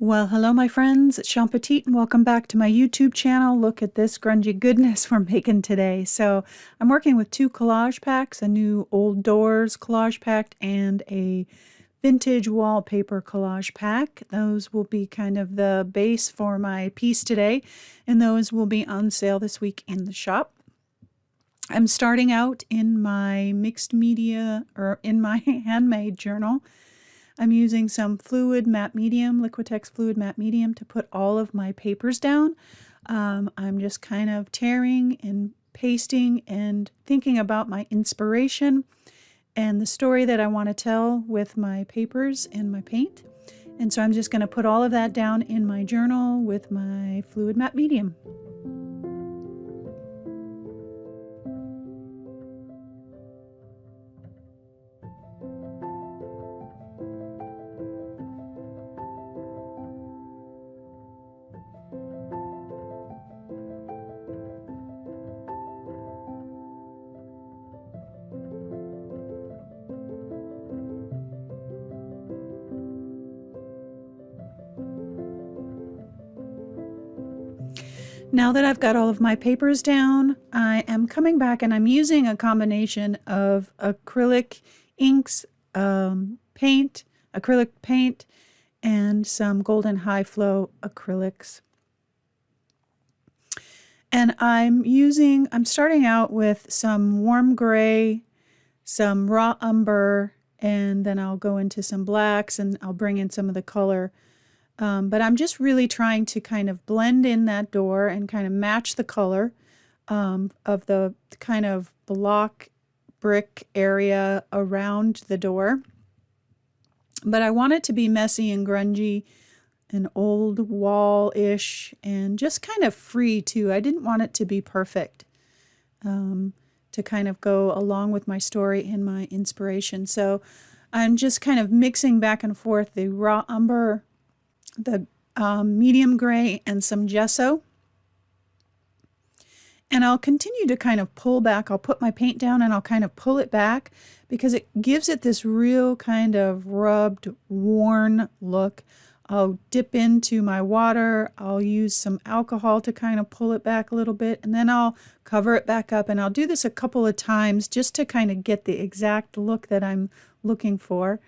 Well, hello my friends, it's Shawn Petite and welcome back to my YouTube channel. Look at this grungy goodness we're making today. So I'm working with two collage packs, a new old doors collage pack and a vintage wallpaper collage pack. Those will be kind of the base for my piece today, and those will be on sale this week in the shop. I'm starting out in my mixed media, or in my handmade journal. I'm using some fluid matte medium, Liquitex fluid matte medium, to put all of my papers down. I'm just kind of tearing and pasting and thinking about my inspiration and the story that I want to tell with my papers and my paint. And so I'm just going to put all of that down in my journal with my fluid matte medium. Now that I've got all of my papers down, I am coming back and I'm using a combination of acrylic inks, paint, acrylic paint, and some golden high flow acrylics. And I'm starting out with some warm gray, some raw umber, and then I'll go into some blacks and I'll bring in some of the color. But I'm just really trying to kind of blend in that door and kind of match the color of the kind of block brick area around the door. But I want it to be messy and grungy and old wall-ish and just kind of free too. I didn't want it to be perfect to kind of go along with my story and my inspiration. So I'm just kind of mixing back and forth the raw umber, the medium gray, and some gesso. And I'll continue to kind of pull back. I'll put my paint down and I'll kind of pull it back because it gives it this real kind of rubbed, worn look. I'll dip into my water. I'll use some alcohol to kind of pull it back a little bit, and then I'll cover it back up. And I'll do this a couple of times just to kind of get the exact look that I'm looking for.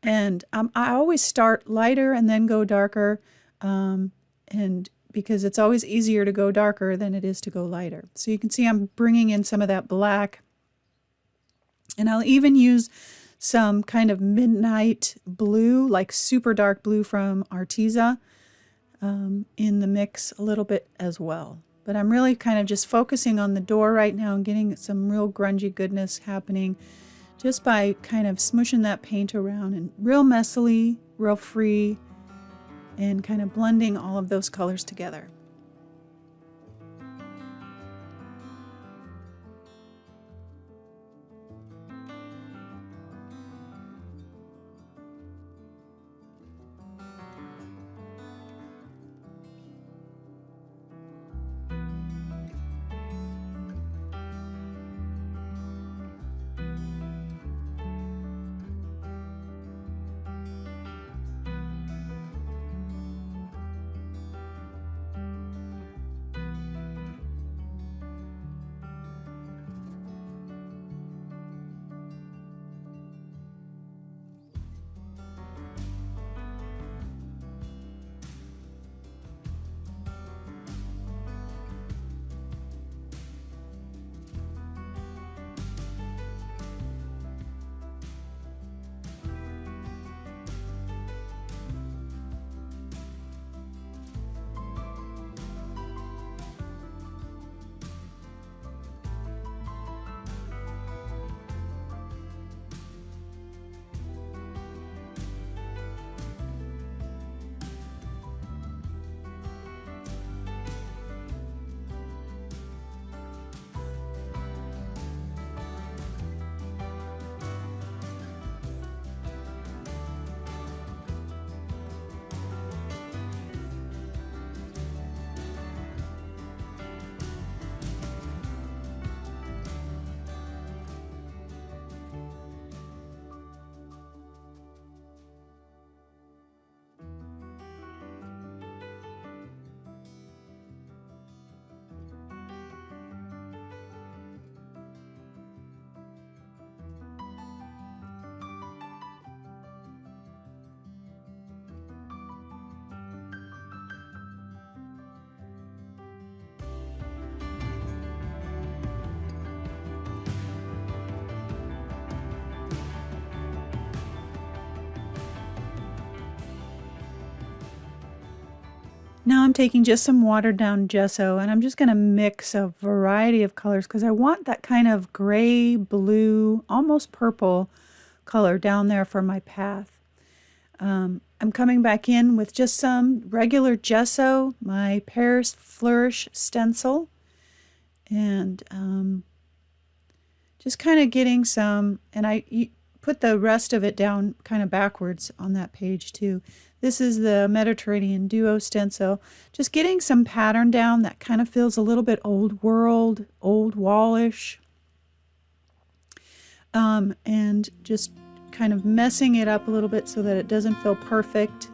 And I always start lighter and then go darker, and because it's always easier to go darker than it is to go lighter. So you can see I'm bringing in some of that black, and I'll even use some kind of midnight blue, like super dark blue from Arteza, in the mix a little bit as well. But I'm really kind of just focusing on the door right now and getting some real grungy goodness happening just by kind of smooshing that paint around and real messily, real free, and kind of blending all of those colors together. Now I'm taking just some watered down gesso and I'm just going to mix a variety of colors because I want that kind of gray, blue, almost purple color down there for my path. I'm coming back in with just some regular gesso, my Paris Flourish stencil, and just kind of getting some, and I put the rest of it down kind of backwards on that page too. This is the Mediterranean Duo stencil. Just getting some pattern down that kind of feels a little bit old world, old wallish, and just kind of messing it up a little bit so that it doesn't feel perfect.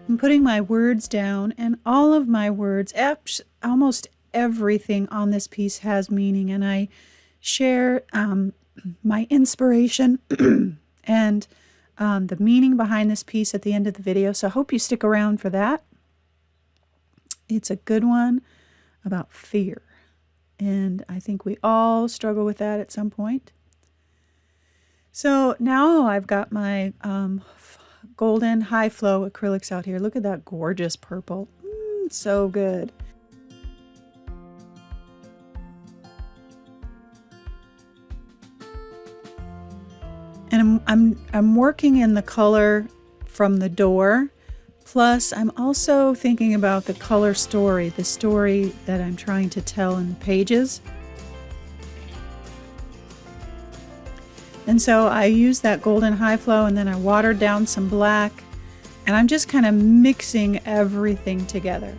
I'm putting my words down, and all of my words, almost everything on this piece has meaning, and I share my inspiration and the meaning behind this piece at the end of the video, so I hope you stick around for that. It's a good one about fear, and I think we all struggle with that at some point. So now I've got my golden high flow acrylics out here. Look at that gorgeous purple. So good. And I'm working in the color from the door. Plus, I'm also thinking about the color story, the story that I'm trying to tell in the pages. And so I used that golden high flow, and then I watered down some black, and I'm just kind of mixing everything together.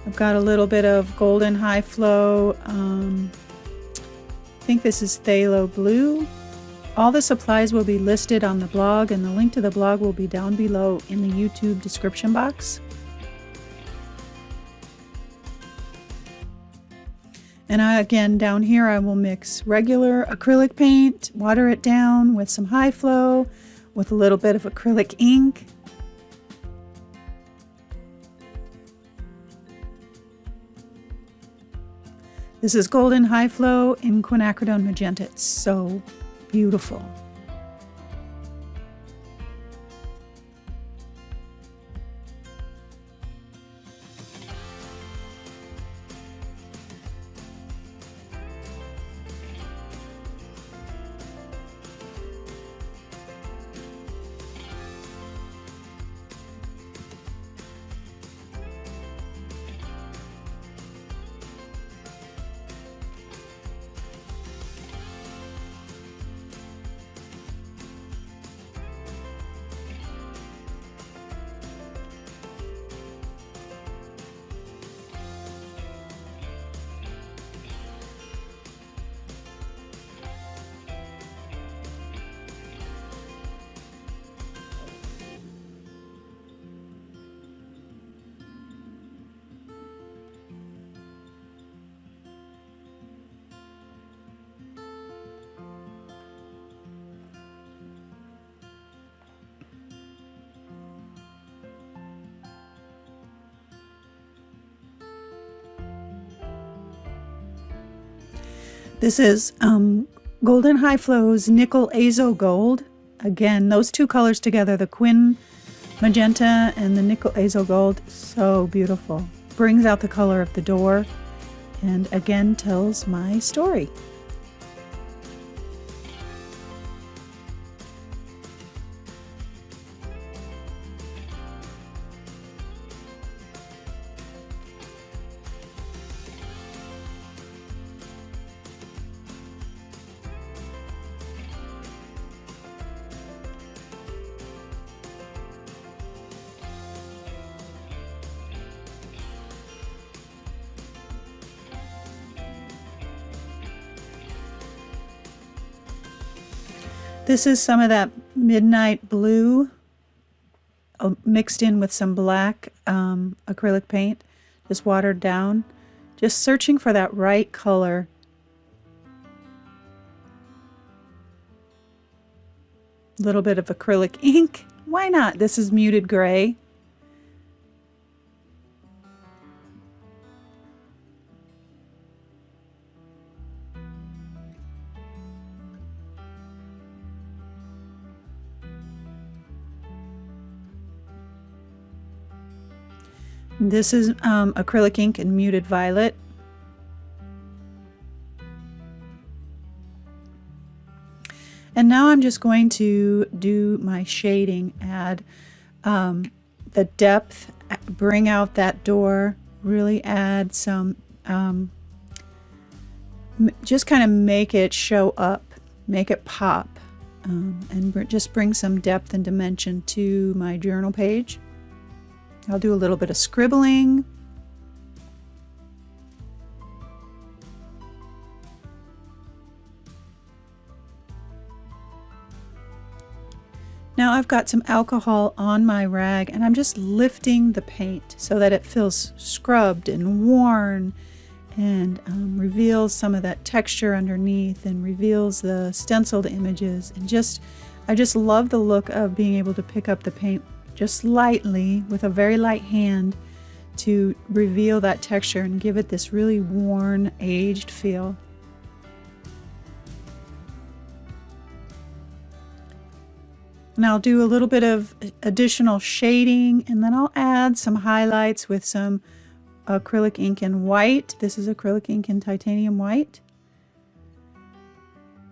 I've got a little bit of golden high flow. I think this is phthalo blue. All the supplies will be listed on the blog, and the link to the blog will be down below in the YouTube description box. And again, down here I will mix regular acrylic paint, water it down with some high flow, with a little bit of acrylic ink. This is golden high flow in quinacridone magenta. It's so beautiful. This is Golden High Flow's Nickel Azo Gold. Again, those two colors together, the Quin Magenta and the Nickel Azo Gold, so beautiful. Brings out the color of the door and again tells my story. This is some of that midnight blue mixed in with some black acrylic paint, just watered down. Just searching for that right color. A little bit of acrylic ink. Why not? This is muted gray. This is acrylic ink in muted violet. And now I'm just going to do my shading, add the depth, bring out that door, really add some, just kind of make it show up, make it pop, and just bring some depth and dimension to my journal page. I'll do a little bit of scribbling. Now I've got some alcohol on my rag and I'm just lifting the paint so that it feels scrubbed and worn and reveals some of that texture underneath and reveals the stenciled images. And I just love the look of being able to pick up the paint just lightly with a very light hand to reveal that texture and give it this really worn, aged feel. And I'll do a little bit of additional shading, and then I'll add some highlights with some acrylic ink in white. This is acrylic ink in titanium white.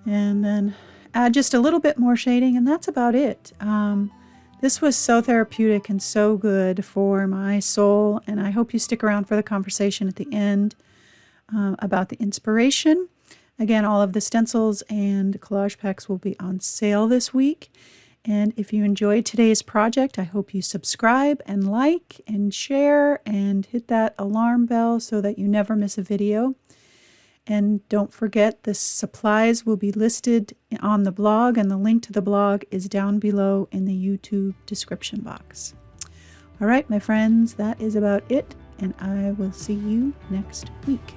And then add just a little bit more shading, and that's about it. This was so therapeutic and so good for my soul, and I hope you stick around for the conversation at the end about the inspiration. Again, all of the stencils and collage packs will be on sale this week. And if you enjoyed today's project, I hope you subscribe and like and share and hit that alarm bell so that you never miss a video. And don't forget, the supplies will be listed on the blog, and the link to the blog is down below in the YouTube description box. All right, my friends, that is about it, and I will see you next week.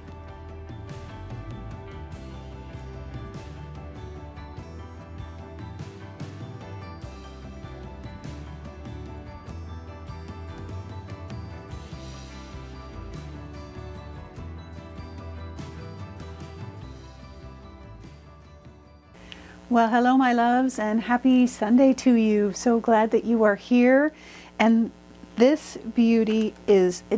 Well, hello, my loves, and happy Sunday to you. So glad that you are here. And this beauty it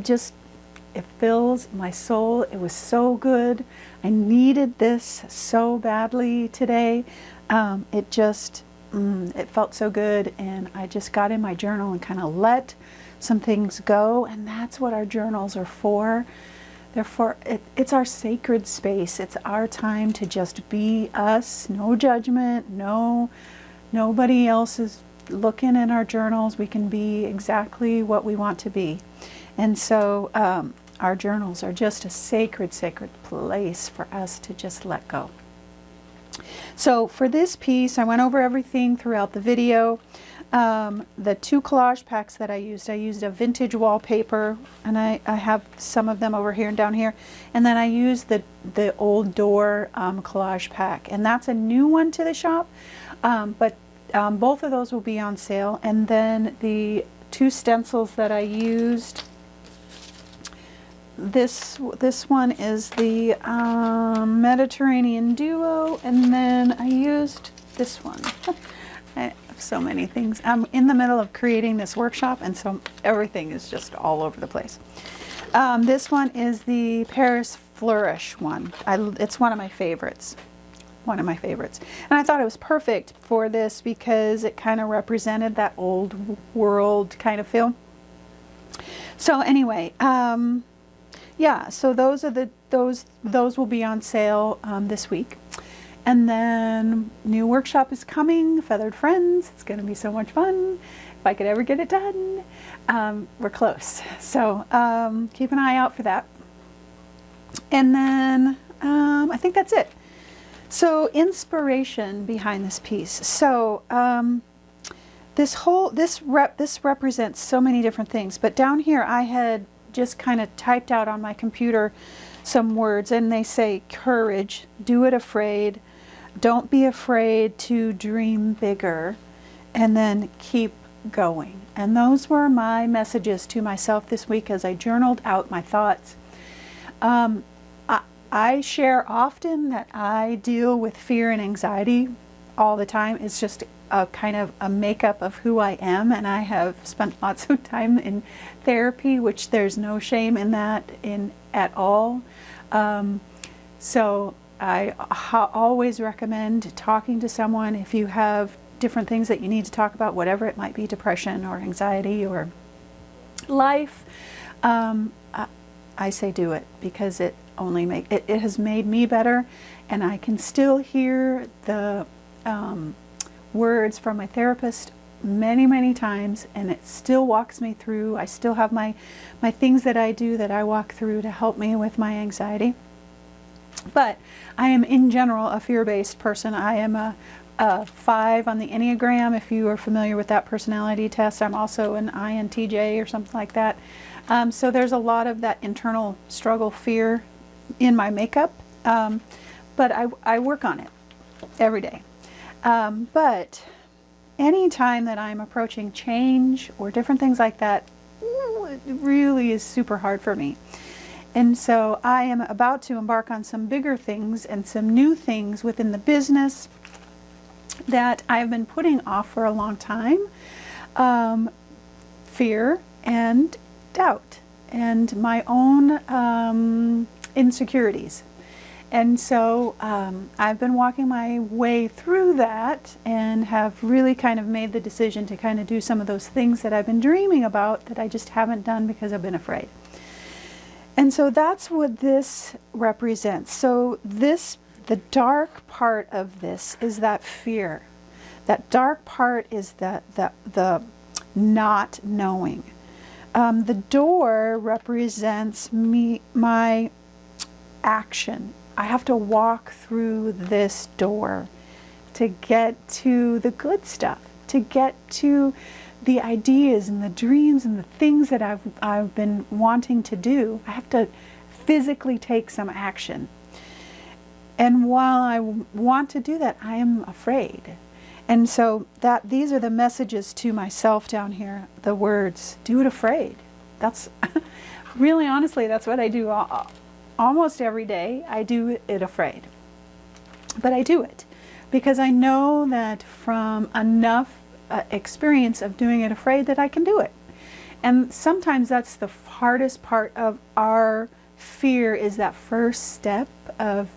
fills my soul. It was so good. I needed this so badly today. It felt so good, and I just got in my journal and kind of let some things go. And that's what our journals are for. Therefore, it's our sacred space. It's our time to just be us. No judgment. Nobody else is looking in our journals. We can be exactly what we want to be. And so our journals are just a sacred, sacred place for us to just let go. So for this piece, I went over everything throughout the video. The two collage packs that I used a vintage wallpaper, and I have some of them over here and down here, and then I used the old door collage pack, and that's a new one to the shop, but both of those will be on sale. And then the two stencils that I used, this one is the Mediterranean Duo, and then I used this one. So many things. I'm in the middle of creating this workshop, and so everything is just all over the place. This one is the Paris Flourish one. It's one of my favorites. And I thought it was perfect for this because it kind of represented that old world kind of feel. So anyway, yeah, so those will be on sale this week. And then new workshop is coming, Feathered Friends. It's going to be so much fun. If I could ever get it done. We're close. So keep an eye out for that. And then I think that's it. So inspiration behind this piece. So this represents so many different things. But down here I had just kind of typed out on my computer some words, and they say courage, do it afraid, don't be afraid to dream bigger, and then keep going. And those were my messages to myself this week as I journaled out my thoughts. I share often that I deal with fear and anxiety all the time. It's just a kind of a makeup of who I am, and I have spent lots of time in therapy, which there's no shame in that at all. So I always recommend talking to someone if you have different things that you need to talk about, whatever it might be, depression or anxiety or life. I say do it, because it has made me better, and I can still hear the words from my therapist many times, and it still walks me through. I still have my things that I do that I walk through to help me with my anxiety. But I am in general a fear-based person. I am a 5 on the Enneagram, if you are familiar with that personality test. I'm also an INTJ or something like that. So there's a lot of that internal struggle, fear in my makeup, but I work on it every day. But any time that I'm approaching change or different things like that, it really is super hard for me. And so I am about to embark on some bigger things and some new things within the business that I've been putting off for a long time. Fear and doubt and my own insecurities. And so I've been walking my way through that and have really kind of made the decision to kind of do some of those things that I've been dreaming about that I just haven't done because I've been afraid. And so that's what this represents. So the dark part of this is that fear. That dark part is the not knowing. The door represents my action. I have to walk through this door to get to the good stuff, to get to the ideas and the dreams and the things that I've been wanting to do. I have to physically take some action. And while I want to do that, I am afraid. And so these are the messages to myself down here, the words, do it afraid. That's really, honestly, that's what I do almost every day. I do it afraid. But I do it because I know that from enough experience of doing it afraid that I can do it. And sometimes that's the hardest part of our fear, is that first step of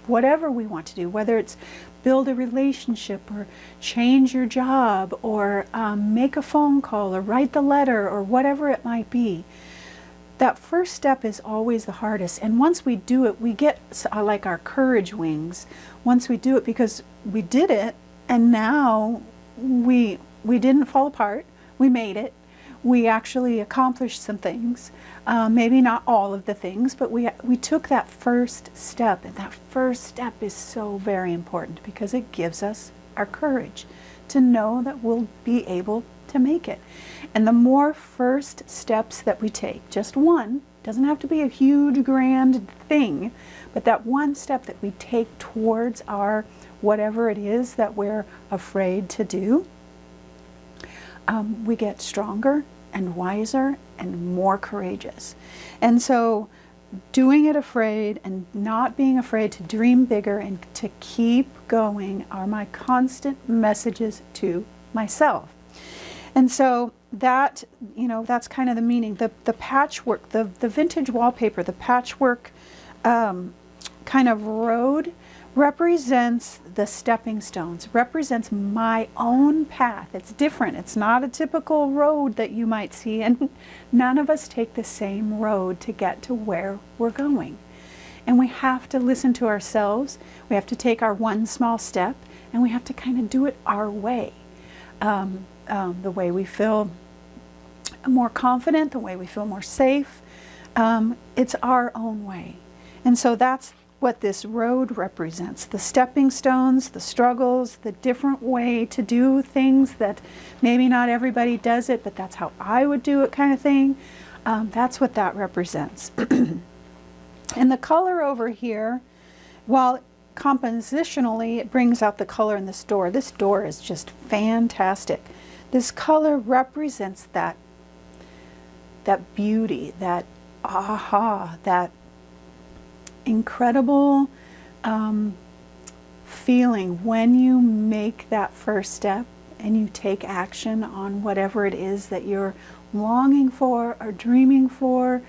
whatever we want to do, whether it's build a relationship or change your job or make a phone call or write the letter or whatever it might be. That first step is always the hardest. And once we do it, we get like our courage wings. Once we do it, because we did it, and now we didn't fall apart. We made it. We actually accomplished some things. Maybe not all of the things, but we took that first step. And that first step is so very important because it gives us our courage to know that we'll be able to make it. And the more first steps that we take, just one, doesn't have to be a huge grand thing, but that one step that we take towards our whatever it is that we're afraid to do, we get stronger and wiser and more courageous. And so doing it afraid and not being afraid to dream bigger and to keep going are my constant messages to myself. And so that, that's kind of the meaning. The patchwork, the vintage wallpaper, the patchwork kind of road represents the stepping stones, represents my own path. It's different. It's not a typical road that you might see, and none of us take the same road to get to where we're going. And we have to listen to ourselves. We have to take our one small step, and we have to kind of do it our way. The way we feel more confident, the way we feel more safe. It's our own way. And so that's what this road represents. The stepping stones, the struggles, the different way to do things that maybe not everybody does it, but that's how I would do it kind of thing. That's what that represents. And the color over here, while compositionally it brings out the color in this door. This door is just fantastic. This color represents that beauty, that aha, that incredible feeling when you make that first step and you take action on whatever it is that you're longing for or dreaming for.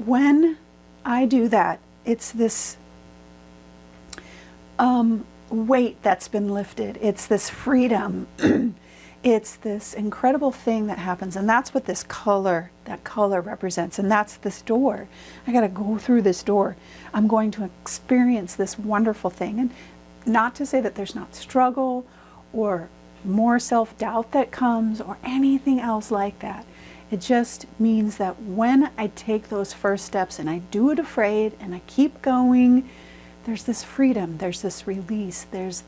When I do that, it's this weight that's been lifted. It's this freedom. It's this incredible thing that happens, and that's what this color, that color represents, and that's this door. I got to go through this door. I'm going to experience this wonderful thing, and not to say that there's not struggle or more self-doubt that comes or anything else like that. It just means that when I take those first steps and I do it afraid and I keep going, there's this freedom, there's this release, there's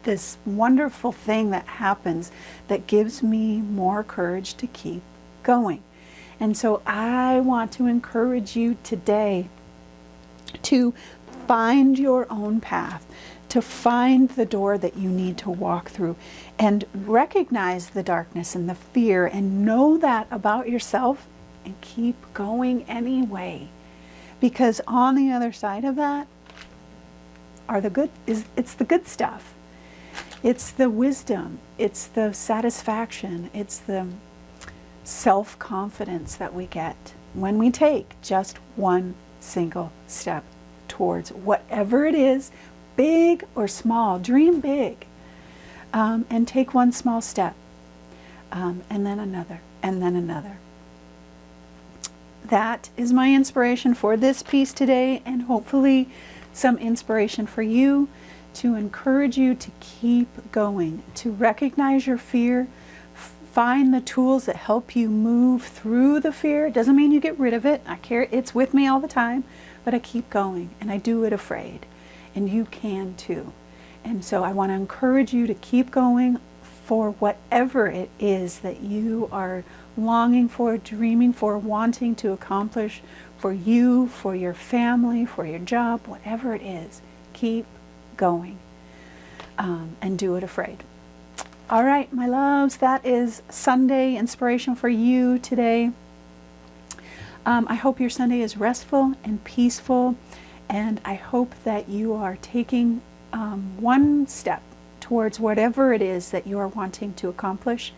this wonderful thing that happens that gives me more courage to keep going. And so I want to encourage you today to find your own path, to find the door that you need to walk through, and recognize the darkness and the fear and know that about yourself and keep going anyway. Because on the other side of that are it's the good stuff. It's the wisdom, it's the satisfaction, it's the self-confidence that we get when we take just one single step towards whatever it is, big or small. Dream big, and take one small step, and then another, and then another. That is my inspiration for this piece today, and hopefully some inspiration for you, to encourage you to keep going, to recognize your fear, find the tools that help you move through the fear. It doesn't mean you get rid of it. It's with me all the time, but I keep going, and I do it afraid, and you can too. And so I want to encourage you to keep going for whatever it is that you are longing for, dreaming for, wanting to accomplish for you, for your family, for your job, whatever it is. Keep going, and do it afraid. All right, my loves, that is Sunday inspiration for you today. I hope your Sunday is restful and peaceful, and I hope that you are taking one step towards whatever it is that you are wanting to accomplish,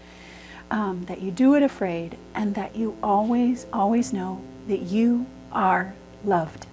that you do it afraid, and that you always, always know that you are loved.